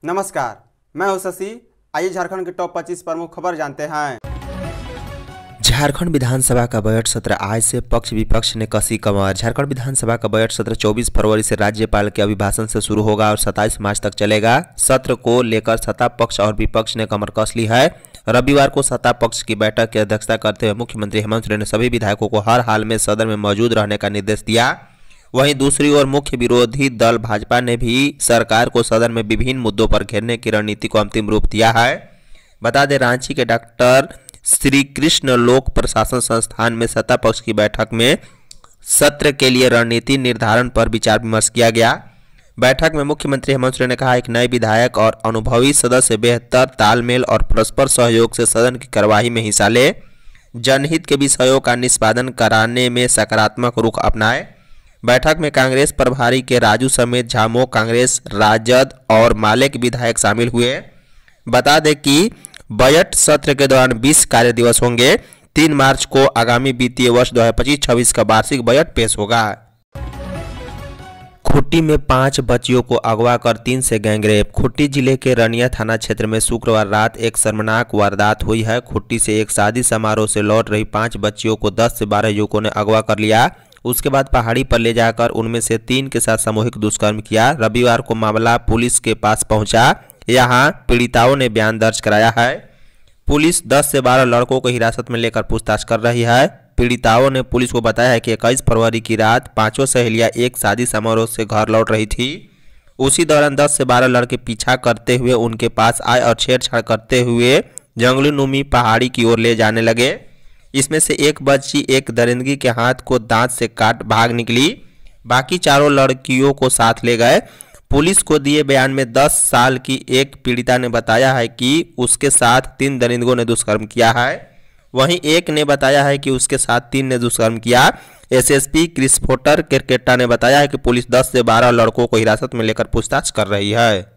नमस्कार, मैं हूं शशि। आइए झारखंड के टॉप 25 प्रमुख खबर जानते हैं। झारखंड विधानसभा का बजट सत्र आज से पक्ष विपक्ष ने कसी कमर। झारखंड विधानसभा का बजट सत्र 24 फरवरी से राज्यपाल के अभिभाषण से शुरू होगा और 27 मार्च तक चलेगा। सत्र को लेकर सत्ता पक्ष और विपक्ष ने कमर कस ली है। रविवार को सत्ता पक्ष की बैठक की अध्यक्षता करते हुए मुख्यमंत्री हेमंत सोरेन ने सभी विधायकों को हर हाल में सदन में मौजूद रहने का निर्देश दिया। वहीं दूसरी ओर मुख्य विरोधी दल भाजपा ने भी सरकार को सदन में विभिन्न मुद्दों पर घेरने की रणनीति को अंतिम रूप दिया है। बता दें, रांची के डॉक्टर श्री कृष्ण लोक प्रशासन संस्थान में सत्ता पक्ष की बैठक में सत्र के लिए रणनीति निर्धारण पर विचार विमर्श किया गया। बैठक में मुख्यमंत्री हेमंत सोरेन ने कहा, एक नए विधायक और अनुभवी सदस्य बेहतर तालमेल और परस्पर सहयोग से सदन की कार्यवाही में हिस्सा ले, जनहित के विषयों का निष्पादन कराने में सकारात्मक रुख अपनाए। बैठक में कांग्रेस प्रभारी के राजू समेत झामुमो कांग्रेस, राजद और माले के विधायक शामिल हुए। बता दें कि बजट सत्र के दौरान 20 कार्य दिवस होंगे। 3 मार्च को आगामी वित्तीय वर्ष 2025-26 का वार्षिक बजट पेश होगा। खूंटी में 5 बच्चियों को अगवा कर 3 से गैंगरेप। खूंटी जिले के रनिया थाना क्षेत्र में शुक्रवार रात एक शर्मनाक वारदात हुई है। खूंटी से एक शादी समारोह से लौट रही 5 बच्चियों को 10 से 12 युवकों ने अगवा कर लिया। उसके बाद पहाड़ी पर ले जाकर उनमें से 3 के साथ सामूहिक दुष्कर्म किया। रविवार को मामला पुलिस के पास पहुंचा। यहां पीड़िताओं ने बयान दर्ज कराया है। पुलिस 10 से 12 लड़कों को हिरासत में लेकर पूछताछ कर रही है। पीड़िताओं ने पुलिस को बताया है कि 21 फरवरी की रात 5 सहेलियां एक शादी समारोह से घर लौट रही थी। उसी दौरान 10 से 12 लड़के पीछा करते हुए उनके पास आए और छेड़छाड़ करते हुए जंगली नुमी पहाड़ी की ओर ले जाने लगे। इसमें से एक बच्ची एक दरिंदगी के हाथ को दांत से काट भाग निकली। बाकी चारों लड़कियों को साथ ले गए। पुलिस को दिए बयान में 10 साल की एक पीड़िता ने बताया है कि उसके साथ 3 दरिंदगों ने दुष्कर्म किया है। वहीं एक ने बताया है कि उसके साथ 3 ने दुष्कर्म किया। एसएसपी क्रिस्फोटर केरकेटा ने बताया है कि पुलिस 10 से 12 लड़कों को हिरासत में लेकर पूछताछ कर रही है।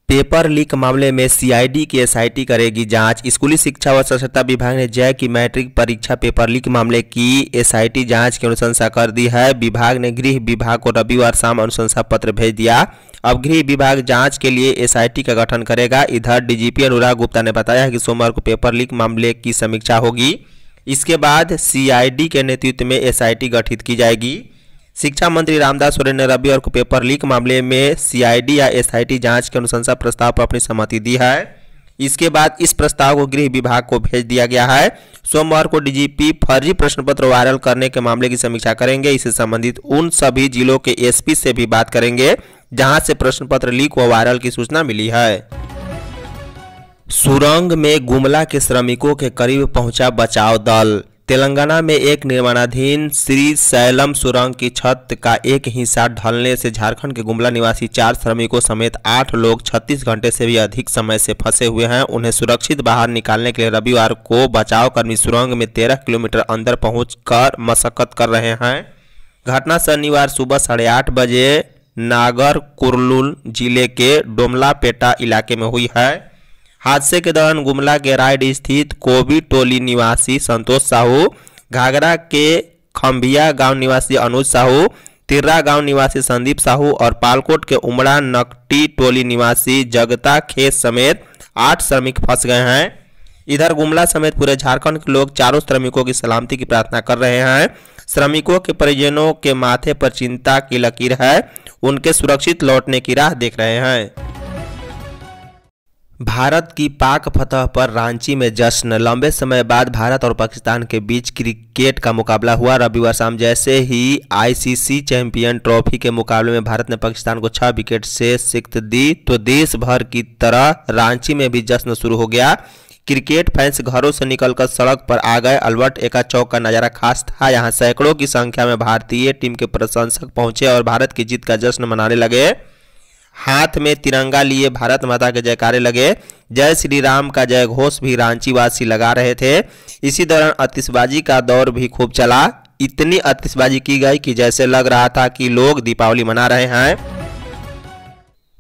पेपर लीक मामले में सीआईडी की एसआईटी करेगी जांच। स्कूली शिक्षा व साक्षरता विभाग ने जय की मैट्रिक परीक्षा पेपर लीक मामले की एसआईटी जांच की अनुशंसा कर दी है। विभाग ने गृह विभाग को रविवार शाम अनुशंसा पत्र भेज दिया। अब गृह विभाग जांच के लिए एसआईटी का गठन करेगा। इधर डीजीपी अनुराग गुप्ता ने बताया है कि सोमवार को पेपर लीक मामले की समीक्षा होगी। इसके बाद सीआईडी के नेतृत्व में एसआईटी गठित की जाएगी। शिक्षा मंत्री रामदास सोरेन ने रविवार को पेपर लीक मामले में सीआईडी या एसआईटी जांच के अनुशंसा प्रस्ताव पर अपनी सहमति दी है। इसके बाद इस प्रस्ताव को गृह विभाग को भेज दिया गया है। सोमवार को डीजीपी फर्जी प्रश्न पत्र वायरल करने के मामले की समीक्षा करेंगे। इससे संबंधित उन सभी जिलों के एसपी से भी बात करेंगे जहां से प्रश्न पत्र लीक व वायरल की सूचना मिली है। सुरंग में गुमला के श्रमिकों के करीब पहुंचा बचाव दल। तेलंगाना में एक निर्माणाधीन श्री सैलम सुरंग की छत का एक हिस्सा ढलने से झारखंड के गुमला निवासी 4 श्रमिकों समेत 8 लोग 36 घंटे से भी अधिक समय से फंसे हुए हैं। उन्हें सुरक्षित बाहर निकालने के लिए रविवार को बचाव कर्मी सुरंग में 13 किलोमीटर अंदर पहुंचकर मशक्कत कर रहे हैं। घटना शनिवार सुबह 8:30 बजे नागर कुर्नूल जिले के डोमलापेटा इलाके में हुई है। हादसे के दौरान गुमला के रायड स्थित कोबी टोली निवासी संतोष साहू, घाघरा के खंभिया गांव निवासी अनुज साहू, तिर्रा गांव निवासी संदीप साहू और पालकोट के उमड़ा नकटी टोली निवासी जगता खेत समेत 8 श्रमिक फंस गए हैं। इधर गुमला समेत पूरे झारखंड के लोग चारों श्रमिकों की सलामती की प्रार्थना कर रहे हैं। श्रमिकों के परिजनों के माथे पर चिंता की लकीर है। उनके सुरक्षित लौटने की राह देख रहे हैं। भारत की पाक फतह पर रांची में जश्न। लंबे समय बाद भारत और पाकिस्तान के बीच क्रिकेट का मुकाबला हुआ। रविवार शाम जैसे ही आईसीसी चैंपियन ट्रॉफी के मुकाबले में भारत ने पाकिस्तान को 6 विकेट से शिकस्त दी तो देश भर की तरह रांची में भी जश्न शुरू हो गया। क्रिकेट फैंस घरों से निकलकर सड़क पर आ गए। अल्बर्ट एका चौक का नजारा खास था। यहां सैकड़ों की संख्या में भारतीय टीम के प्रशंसक पहुंचे और भारत की जीत का जश्न मनाने लगे। हाथ में तिरंगा लिए भारत माता के जयकारे लगे। जय श्री राम का जय घोष भी रांची वासी लगा रहे थे। इसी दौरान आतिशबाजी का दौर भी खूब चला। इतनी आतिशबाजी की गई कि जैसे लग रहा था कि लोग दीपावली मना रहे हैं।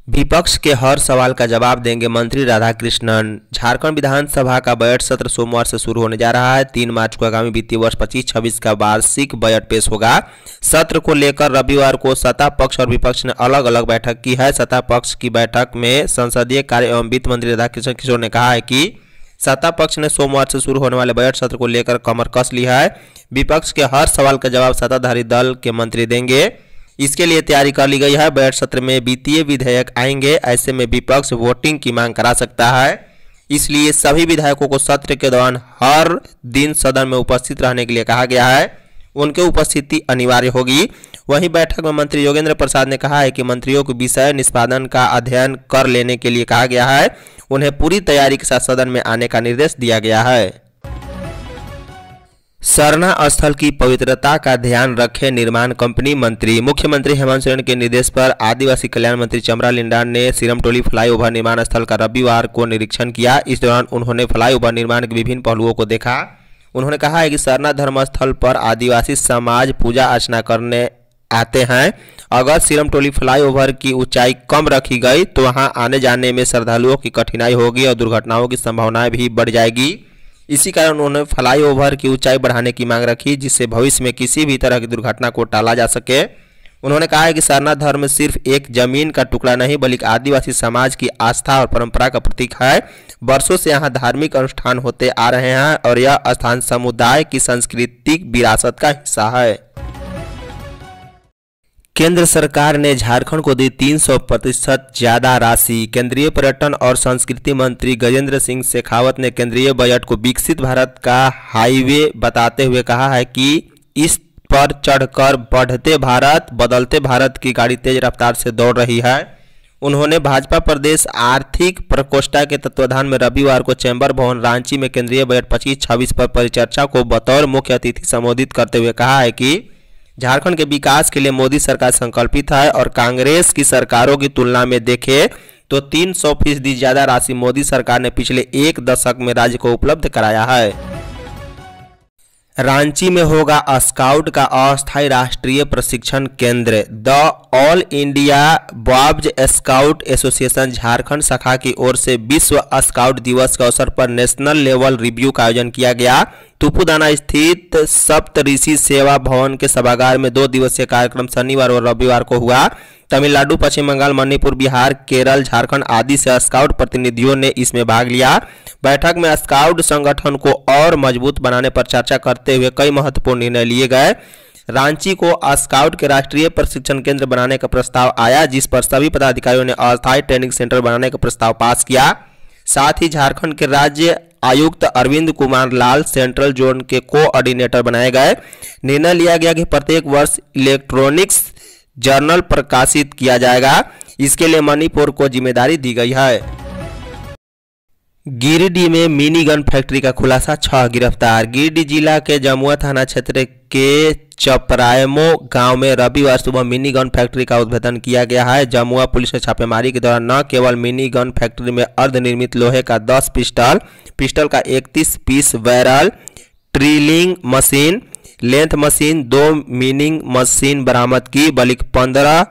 विपक्ष के हर सवाल का जवाब देंगे मंत्री राधाकृष्णन। झारखंड विधानसभा का बजट सत्र सोमवार से शुरू होने जा रहा है। 3 मार्च को आगामी वित्तीय वर्ष 25-26 का वार्षिक बजट पेश होगा। सत्र को लेकर रविवार को सत्ता पक्ष और विपक्ष ने अलग अलग बैठक की है। सत्ता पक्ष की बैठक में संसदीय कार्य एवं वित्त मंत्री राधाकृष्ण किशोर ने कहा है कि सत्ता पक्ष ने सोमवार से शुरू होने वाले बजट सत्र को लेकर कमर कस ली है। विपक्ष के हर सवाल का जवाब सत्ताधारी दल के मंत्री देंगे। इसके लिए तैयारी कर ली गई है। बजट सत्र में वित्तीय विधेयक आएंगे, ऐसे में विपक्ष वोटिंग की मांग करा सकता है। इसलिए सभी विधायकों को सत्र के दौरान हर दिन सदन में उपस्थित रहने के लिए कहा गया है। उनकी उपस्थिति अनिवार्य होगी। वहीं बैठक में मंत्री योगेंद्र प्रसाद ने कहा है कि मंत्रियों को विषय निष्पादन का अध्ययन कर लेने के लिए कहा गया है। उन्हें पूरी तैयारी के साथ सदन में आने का निर्देश दिया गया है। सरना स्थल की पवित्रता का ध्यान रखे निर्माण कंपनी मंत्री। मुख्यमंत्री हेमंत सोरेन के निर्देश पर आदिवासी कल्याण मंत्री चमरा लिंडा ने सिरमटोली फ्लाईओवर निर्माण स्थल का रविवार को निरीक्षण किया। इस दौरान उन्होंने फ्लाईओवर निर्माण के विभिन्न पहलुओं को देखा। उन्होंने कहा है कि सरना धर्मस्थल पर आदिवासी समाज पूजा अर्चना करने आते हैं। अगर सिरमटोली फ्लाईओवर की ऊंचाई कम रखी गई तो वहां आने जाने में श्रद्धालुओं की कठिनाई होगी और दुर्घटनाओं की संभावनाएं भी बढ़ जाएगी। इसी कारण उन्होंने फ्लाईओवर की ऊंचाई बढ़ाने की मांग रखी, जिससे भविष्य में किसी भी तरह की दुर्घटना को टाला जा सके। उन्होंने कहा है कि सरना धर्म सिर्फ एक जमीन का टुकड़ा नहीं बल्कि आदिवासी समाज की आस्था और परंपरा का प्रतीक है। वर्षों से यहाँ धार्मिक अनुष्ठान होते आ रहे हैं और यह स्थान समुदाय की सांस्कृतिक विरासत का हिस्सा है। केंद्र सरकार ने झारखंड को दी 300% ज्यादा राशि। केंद्रीय पर्यटन और संस्कृति मंत्री गजेंद्र सिंह शेखावत ने केंद्रीय बजट को विकसित भारत का हाईवे बताते हुए कहा है कि इस पर चढ़कर बढ़ते भारत बदलते भारत की गाड़ी तेज रफ्तार से दौड़ रही है। उन्होंने भाजपा प्रदेश आर्थिक प्रकोष्ठ के तत्वाधान में रविवार को चैम्बर भवन रांची में केंद्रीय बजट 25-26 पर परिचर्चा को बतौर मुख्य अतिथि संबोधित करते हुए कहा है कि झारखंड के विकास के लिए मोदी सरकार संकल्पित है और कांग्रेस की सरकारों की तुलना में देखें तो 300% ज्यादा राशि मोदी सरकार ने पिछले 1 दशक में राज्य को उपलब्ध कराया है। रांची में होगा स्काउट का अस्थायी राष्ट्रीय प्रशिक्षण केंद्र। The all India boys scout association Jharkhand शाखा की ओर से विश्व स्काउट दिवस के अवसर पर नेशनल लेवल रिव्यू का आयोजन किया गया। तुपुदाना स्थित सप्तऋषि सेवा भवन के सभागार में 2 दिवसीय कार्यक्रम शनिवार और रविवार को हुआ। तमिलनाडु, पश्चिम बंगाल, मणिपुर, बिहार, केरल, झारखंड आदि से स्काउट प्रतिनिधियों ने इसमें भाग लिया। बैठक में स्काउट संगठन को और मजबूत बनाने पर चर्चा करते हुए कई महत्वपूर्ण निर्णय लिए गए। रांची को स्काउट के राष्ट्रीय प्रशिक्षण केंद्र बनाने का प्रस्ताव आया, जिस पर सभी पदाधिकारियों ने अस्थायी ट्रेनिंग सेंटर बनाने का प्रस्ताव पास किया। साथ ही झारखंड के राज्य आयुक्त अरविंद कुमार लाल सेंट्रल जोन के कोऑर्डिनेटर बनाए गए। निर्णय लिया गया कि प्रत्येक वर्ष इलेक्ट्रॉनिक्स जर्नल प्रकाशित किया जाएगा। इसके लिए मणिपुर को जिम्मेदारी दी गई है। गिरिडीह में मिनी गन फैक्ट्री का खुलासा, 6 गिरफ्तार। गिरिडीह जिला के जमुआ थाना क्षेत्र के चपरायमो गांव में रविवार सुबह मिनी गन फैक्ट्री का उद्भेदन किया गया है। जमुआ पुलिस ने छापेमारी के दौरान न केवल मिनी गन फैक्ट्री में अर्धनिर्मित लोहे का 10 पिस्टल का 31 piece barrel, drilling machine, length machine, 2 मिनिंग मशीन बरामद की, बल्कि 15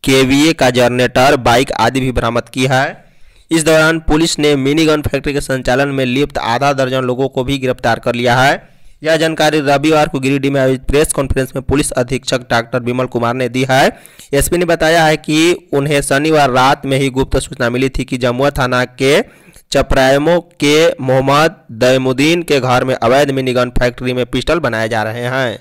केवीए का जनरेटर, बाइक आदि भी बरामद की है। इस दौरान पुलिस ने मिनी गन फैक्ट्री के संचालन में लिप्त आधा दर्जन लोगों को भी गिरफ्तार कर लिया है। यह जानकारी रविवार को गिरिडीह में आयोजित प्रेस कॉन्फ्रेंस में पुलिस अधीक्षक डॉक्टर विमल कुमार ने दी है। एसपी ने बताया है कि उन्हें शनिवार रात में ही गुप्त सूचना मिली थी कि जमुआ थाना के चपरायमो के मोहम्मद दैमुद्दीन के घर में अवैध मिनी गन फैक्ट्री में पिस्टल बनाए जा रहे हैं।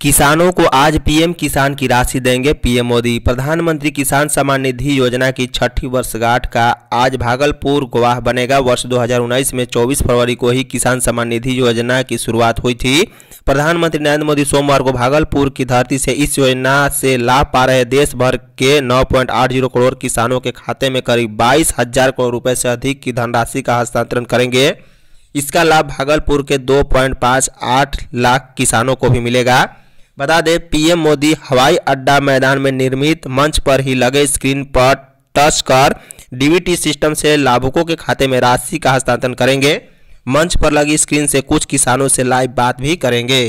किसानों को आज पीएम किसान की राशि देंगे पीएम मोदी। प्रधानमंत्री किसान सम्मान निधि योजना की 6ठी वर्षगांठ का आज भागलपुर गवाह बनेगा। वर्ष 2019 में 24 फरवरी को ही किसान सम्मान निधि योजना की शुरुआत हुई थी। प्रधानमंत्री नरेंद्र मोदी सोमवार को भागलपुर की धरती से इस योजना से लाभ पा रहे देश भर के 9.80 करोड़ किसानों के खाते में करीब 22,000 करोड़ रुपए से अधिक की धनराशि का हस्तांतरण करेंगे। इसका लाभ भागलपुर के 2.58 लाख किसानों को भी मिलेगा। बता दें, पीएम मोदी हवाई अड्डा मैदान में निर्मित मंच पर ही लगे स्क्रीन पर टच कर डीबीटी सिस्टम से लाभुकों के खाते में राशि का हस्तांतरण करेंगे। मंच पर लगी स्क्रीन से कुछ किसानों से लाइव बात भी करेंगे।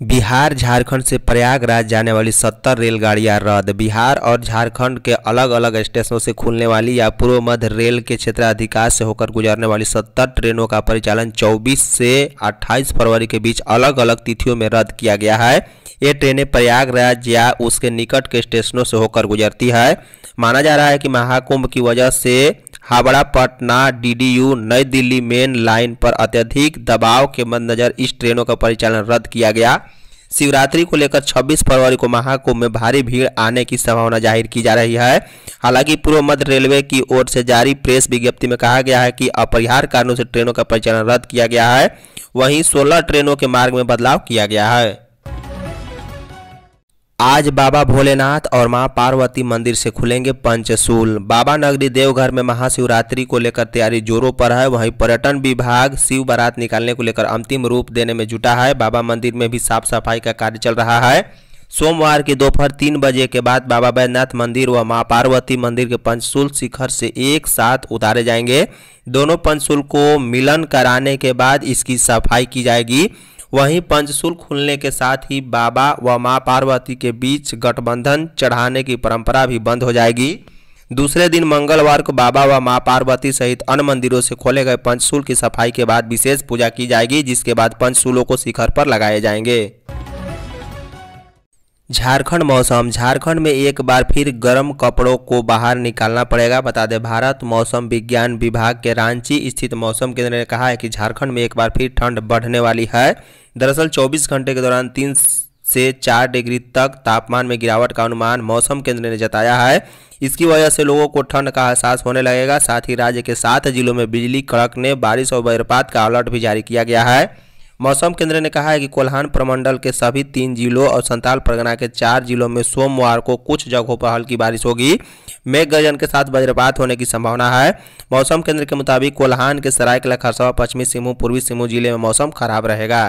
बिहार झारखंड से प्रयागराज जाने वाली 70 रेलगाड़ियां रद्द। बिहार और झारखंड के अलग अलग स्टेशनों से खुलने वाली या पूर्व मध्य रेल के क्षेत्राधिकार से होकर गुजरने वाली 70 ट्रेनों का परिचालन 24 से 28 फरवरी के बीच अलग अलग तिथियों में रद्द किया गया है। ये ट्रेनें प्रयागराज या उसके निकट के स्टेशनों से होकर गुजरती है। माना जा रहा है कि महाकुंभ की वजह से हावड़ा पटना DDU नई दिल्ली मेन लाइन पर अत्यधिक दबाव के मद्देनजर इस ट्रेनों का परिचालन रद्द किया गया। शिवरात्रि को लेकर 26 फरवरी को महाकुंभ में भारी भीड़ आने की संभावना जाहिर की जा रही है। हालांकि पूर्व मध्य रेलवे की ओर से जारी प्रेस विज्ञप्ति में कहा गया है कि अपरिहार्य कारणों से ट्रेनों का परिचालन रद्द किया गया है। वहीं 16 ट्रेनों के मार्ग में बदलाव किया गया है। आज बाबा भोलेनाथ और मां पार्वती मंदिर से खुलेंगे पंचशूल। बाबा नगरी देवघर में महाशिवरात्रि को लेकर तैयारी जोरों पर है। वहीं पर्यटन विभाग शिव बारात निकालने को लेकर अंतिम रूप देने में जुटा है। बाबा मंदिर में भी साफ सफाई का कार्य चल रहा है। सोमवार की दोपहर 3 बजे के बाद बाबा बैद्यनाथ मंदिर व मां पार्वती मंदिर के पंचशूल शिखर से एक साथ उतारे जाएंगे। दोनों पंचशूल को मिलन कराने के बाद इसकी सफाई की जाएगी। वहीं पंचशूल खुलने के साथ ही बाबा व मां पार्वती के बीच गठबंधन चढ़ाने की परंपरा भी बंद हो जाएगी। दूसरे दिन मंगलवार को बाबा व मां पार्वती सहित अन्य मंदिरों से खोले गए पंचशूल की सफाई के बाद विशेष पूजा की जाएगी, जिसके बाद पंचशूलों को शिखर पर लगाए जाएंगे। झारखंड मौसम। झारखंड में एक बार फिर गर्म कपड़ों को बाहर निकालना पड़ेगा। बता दें, भारत मौसम विज्ञान विभाग के रांची स्थित मौसम केंद्र ने कहा है कि झारखंड में एक बार फिर ठंड बढ़ने वाली है। दरअसल 24 घंटे के दौरान 3 से 4 डिग्री तक तापमान में गिरावट का अनुमान मौसम केंद्र ने जताया है। इसकी वजह से लोगों को ठंड का एहसास होने लगेगा। साथ ही राज्य के 7 जिलों में बिजली कड़कने, बारिश और वज्रपात का अलर्ट भी जारी किया गया है। मौसम केंद्र ने कहा है कि कोल्हान प्रमंडल के सभी 3 जिलों और संताल परगना के 4 जिलों में सोमवार को कुछ जगहों पर हल्की बारिश होगी। मेघ गर्जन के साथ वज्रपात होने की संभावना है। मौसम केंद्र के मुताबिक कोल्हान के सरायकेला खरसावां, पश्चिमी सिंहभूम, पूर्वी सिंहभूम जिले में मौसम खराब रहेगा।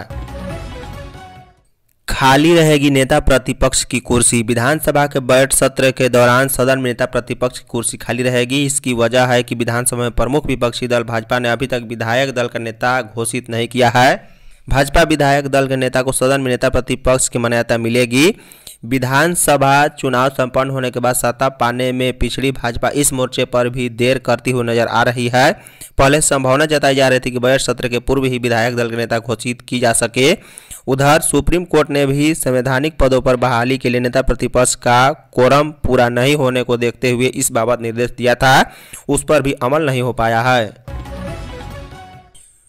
खाली रहेगी नेता प्रतिपक्ष की कुर्सी। विधानसभा के बजट सत्र के दौरान सदन में नेता प्रतिपक्ष की कुर्सी खाली रहेगी। इसकी वजह है कि विधानसभा में प्रमुख विपक्षी दल भाजपा ने अभी तक विधायक दल का नेता घोषित नहीं किया है। भाजपा विधायक दल के नेता को सदन में नेता प्रतिपक्ष की मान्यता मिलेगी। विधानसभा चुनाव संपन्न होने के बाद सत्ता पाने में पिछड़ी भाजपा इस मोर्चे पर भी देर करती हुई नजर आ रही है। पहले संभावना जताई जा रही थी कि बजट सत्र के पूर्व ही विधायक दल के नेता घोषित की जा सके। उधर सुप्रीम कोर्ट ने भी संवैधानिक पदों पर बहाली के लिए नेता प्रतिपक्ष का कोरम पूरा नहीं होने को देखते हुए इस बाबत निर्देश दिया था, उस पर भी अमल नहीं हो पाया है।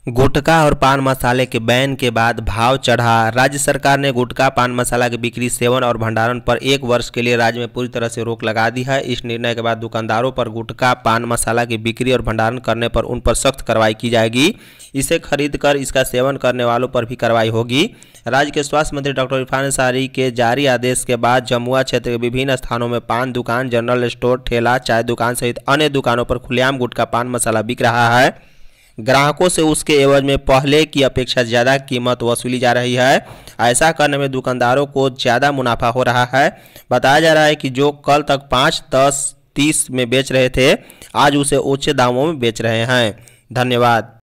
गुटखा और पान मसाले के बैन के बाद भाव चढ़ा। राज्य सरकार ने गुटखा, पान मसाला की बिक्री, सेवन और भंडारण पर 1 वर्ष के लिए राज्य में पूरी तरह से रोक लगा दी है। इस निर्णय के बाद दुकानदारों पर गुटखा, पान मसाला की बिक्री और भंडारण करने पर उन पर सख्त कार्रवाई की जाएगी। इसे खरीदकर इसका सेवन करने वालों पर भी कार्रवाई होगी। राज्य के स्वास्थ्य मंत्री डॉक्टर इरफान अंसारी के जारी आदेश के बाद जमुआ क्षेत्र के विभिन्न स्थानों में पान दुकान, जनरल स्टोर, ठेला, चाय दुकान सहित अन्य दुकानों पर खुलेआम गुटखा, पान मसाला बिक रहा है। ग्राहकों से उसके एवज में पहले की अपेक्षा ज़्यादा कीमत वसूली जा रही है। ऐसा करने में दुकानदारों को ज़्यादा मुनाफा हो रहा है। बताया जा रहा है कि जो कल तक 5, 10, 30 में बेच रहे थे, आज उसे ऊंचे दामों में बेच रहे हैं। धन्यवाद।